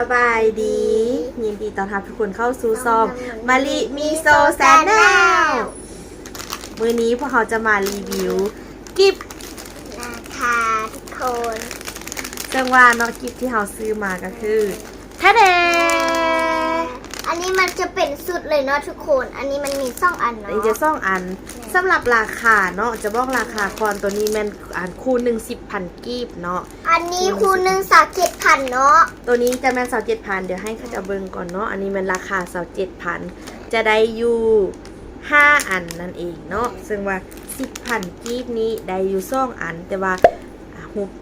สบายดียินดีต้อนรับทุกคนเข้าสู่ซองมาริมีโซแซนแนลมื้อนี้พวกเขาจะมารีวิวกิฟต์ราคาทุกคน จังว่าเนาะกิฟต์ที่เราซื้อมาก็คือแท้เดอันนี้มันจะเป็นสุดเลยเนาะทุกคนอันนี้มันมี2 อันเนาะนี่จะ2 อันสำหรับราคาเนาะจะบอกราคาก่อนตัวนี้แม่นอันคู่10,000กีบเนาะอันนี้คูณ137,000เนาะตัวนี้จะแม่น27,000เดี๋ยวให้เขาจะเบิ่งก่อนเนาะอันนี้มันราคา27,000จะได้อยู่5 อันนั่นเองเนาะซึ่งว่า10,000กีบนี้ได้อยู่2 อันแต่ว่า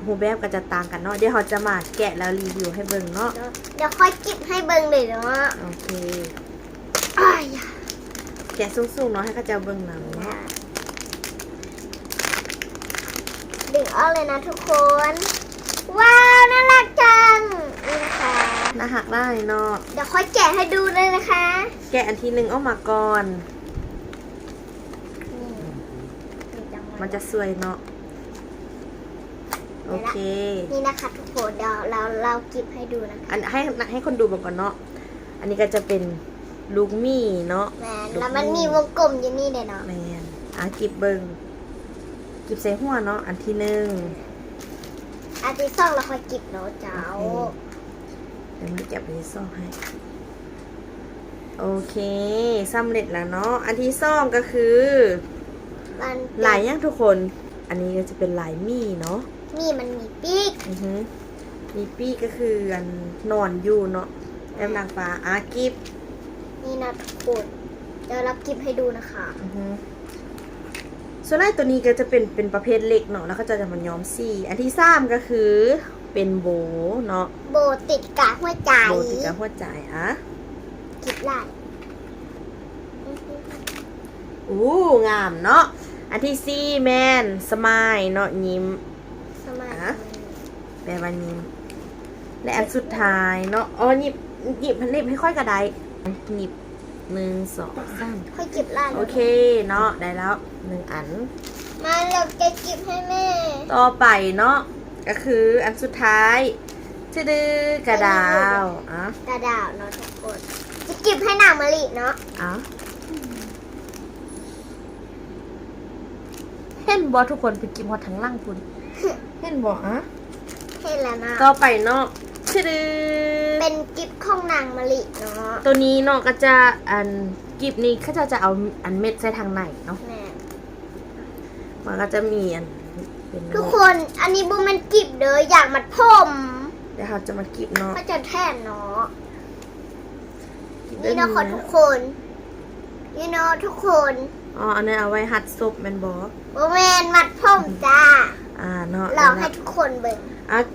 หูแบบก็จะต่างกันเนาะเดี๋ยวเขาจะมาแกะแล้วรีวิวให้เบิ่งเนาะเดี๋ยวค่อยกิบให้เบิ่งเลยเนาะโอเคอ้ายแกะสูงๆเนาะให้เขาจะเบิ่งหนังเนาะดึงออกเลยนะทุกคนว้าวน่ารักจังนี่นะคะน่าหักได้เนาะเดี๋ยวค่อยแกะให้ดูเลยนะคะแกะอันที่1ออกมาก่อนมันจะสวยเนาะโอเคนี่นะคะทุกคนเดี๋ยวเรากิบให้ดูนะคะอันให้คนดูก่อนเนาะอันนี้ก็จะเป็นลูกมี่เนาะแมนแล้วมันมีวงกลมอยู่นี่เลยเนาะแมนกิบเบิงกิบใส่หัวเนาะอันที่1อันที่2เราค่อยกิบเนาะเจ้าเดี๋ยวมันจับอันที่2ให้โอเคสำเร็จแล้วเนาะอันที่2ก็คือลายย่างทุกคนอันนี้ก็จะเป็นลายมี่เนาะนี่มันมีปีกมีปีกก็คืออันนอนอยู่เนาะแอมนางฟ้ากิฟนี่นะทุกคนเดี๋ยวเรากิฟให้ดูนะคะส่วนไอ้ตัวนี้ก็จะเป็นประเภทเล็กเนาะแล้วก็จะมันย้อมสีอันที่3ก็คือเป็นโบเนาะโบติดกะหัวใจโบติดกะหัวใจกิฟลายงามเนาะอันที่4แมนสมายเนาะยิ้มแปลว่ายิ้มและอันสุดท้ายเนาะหยิบพันเล็บให้ค่อยกระไดหยิบ1 2 3ค่อยกิบล่างโอเคเนาะได้แล้ว1 อันมาเราจะกิบให้แม่ต่อไปเนาะก็คืออันสุดท้ายชื่อกระดาวกระดาวเนาะทุกคนจะกิบให้นางมะลิเนาะเห็นบอทุกคนไปกินหัวทั้งล่างคุณเห็นบอเห็นแล้วนะต่อไปเนาะชื่อเป็นกิฟของนางมะลิเนาะตัวนี้เนาะก็จะกิฟนี้เขาจะเอาอันเม็ดใส่ทางไหนเนาะมันก็จะมีทุกคนอันนี้บูมันกิฟเด้ออยากมัดผมเดี๋ยวเราจะมากิฟเนาะก็จะแทนเนาะนี่นะขอทุกคนนี่เนาะทุกคนอันนี้เอาไว้หัดซบแมนบอโบแมนมัดผมจ้าเนาะเราให้ทุกคนเบิ่ง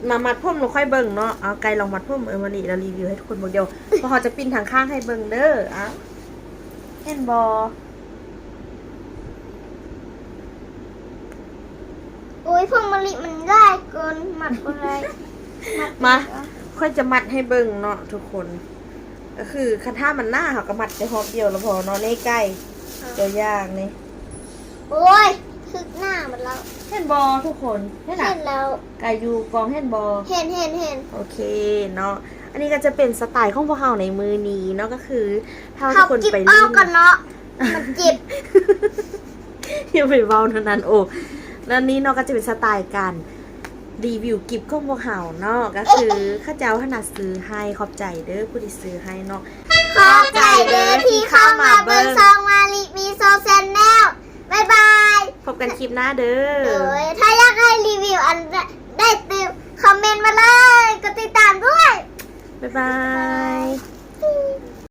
มามัดผมเราค่อยเบิ่งเนาะเอาไกลลองมัดผมมาลีเรารีวิวให้ทุกคนเดียวพอเขาจะปิ้นทางข้างให้เบิ่งเด้อเห็นบอโอ้ยพวงมะลิมันได้เกินมัดอะไรมาค่อยจะมัดให้เบิ่งเนาะทุกคนก็คือคันท่ามันหน้าเขาก็มัดไปหอบเดียวแล้วพอเนาะในใกล้ตัวย่างนี่โอ้ยคึกหน้ามันแล้วเห็นบอทุกคนเห็นแล้วกายูกองเห็นบอเห็นโอเคเนาะอันนี้ก็จะเป็นสไตล์ของพวกเราในมือนี้เนาะก็คือถ้าทุกคนไปเล่นกันเนาะมันจิบอย่าไปเว้าเท่านั้นแล้วนี้เนาะก็จะเป็นสไตล์การรีวิวกิฟต์ของพวกเราเนาะก็คือข้าเจ้าขนาดซื้อให้ขอบใจเด้อผู้ที่ซื้อให้เนาะขอบใจเด้อที่เข้ามาเบิ่งซองมาริมีโซแซนแนลบ๊ายบายพบกันคลิปหน้าเด้อถ้าอยากให้รีวิวอันได้ติดคอมเมนต์มาเลยกดติดตามด้วยบ๊ายบาย